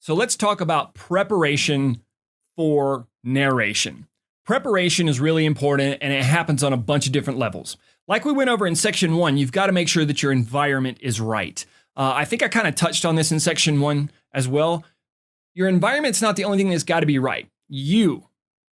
So let's talk about preparation for narration. Preparation is really important, and it happens on a bunch of different levels. Like we went over in section 1, you've got to make sure that your environment is right. I think I kind of touched on this in section 1 as well. Your environment's not the only thing that's got to be right. You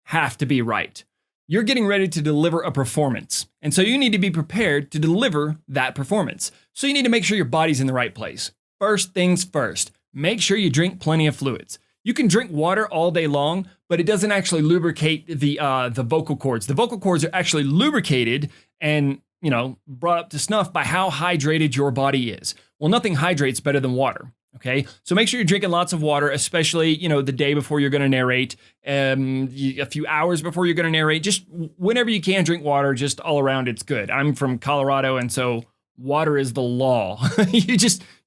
have to be right. You're getting ready to deliver a performance, and so you need to be prepared to deliver that performance. So you need to make sure your body's in the right place. First things first, make sure you drink plenty of fluids. You can drink water all day long, but it doesn't actually lubricate the vocal cords. The vocal cords are actually lubricated and, brought up to snuff by how hydrated your body is. Well, nothing hydrates better than water. Okay, so make sure you're drinking lots of water, especially, the day before you're going to narrate, a few hours before you're going to narrate. Just whenever you can, drink water. Just all around, it's good. I'm from Colorado, and so water is the law. You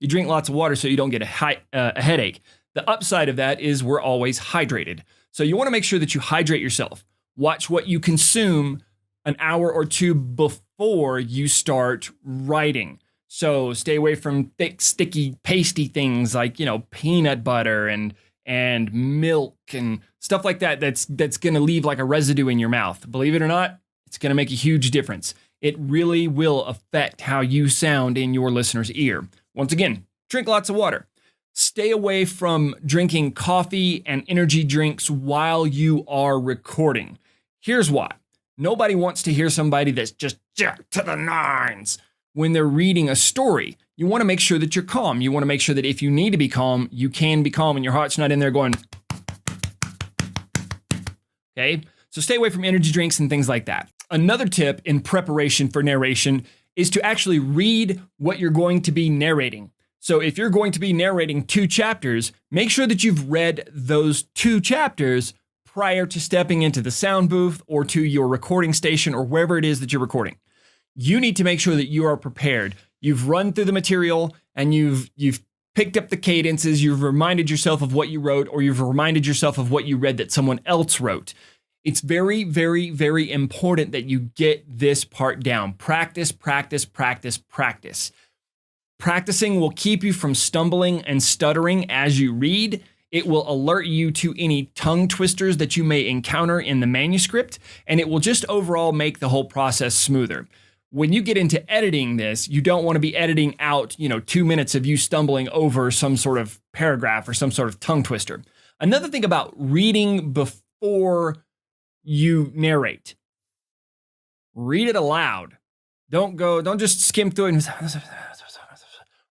drink lots of water so you don't get a headache. The upside of that is we're always hydrated. So you want to make sure that you hydrate yourself. Watch what you consume an hour or two before you start writing. So stay away from thick, sticky, pasty things like, peanut butter and milk and stuff like that. That's going to leave like a residue in your mouth. Believe it or not, it's going to make a huge difference. It really will affect how you sound in your listener's ear. Once again, drink lots of water. Stay away from drinking coffee and energy drinks while you are recording. Here's why. Nobody wants to hear somebody that's just jacked to the nines. When they're reading a story, you want to make sure that you're calm. You want to make sure that if you need to be calm, you can be calm and your heart's not in there going. Okay, so stay away from energy drinks and things like that. Another tip in preparation for narration is to actually read what you're going to be narrating. So if you're going to be narrating 2 chapters, make sure that you've read those 2 chapters prior to stepping into the sound booth or to your recording station or wherever it is that you're recording. You need to make sure that you are prepared. You've run through the material and you've picked up the cadences. You've reminded yourself of what you wrote, or you've reminded yourself of what you read that someone else wrote. It's very, very, very important that you get this part down. Practice, practice, practice, practice. Practicing will keep you from stumbling and stuttering as you read. It will alert you to any tongue twisters that you may encounter in the manuscript, and it will just overall make the whole process smoother. When you get into editing this, you don't want to be editing out, 2 minutes of you stumbling over some sort of paragraph or some sort of tongue twister. Another thing about reading before you narrate. Read it aloud. Don't just skim through it and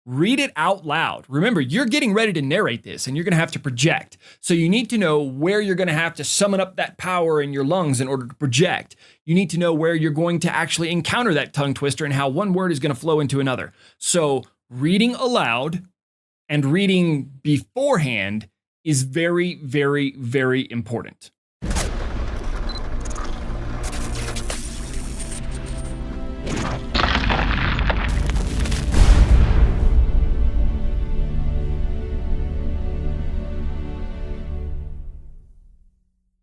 read it out loud. Remember, you're getting ready to narrate this and you're going to have to project. So you need to know where you're going to have to summon up that power in your lungs in order to project. You need to know where you're going to actually encounter that tongue twister and how one word is going to flow into another. So reading aloud and reading beforehand is very, very, very important.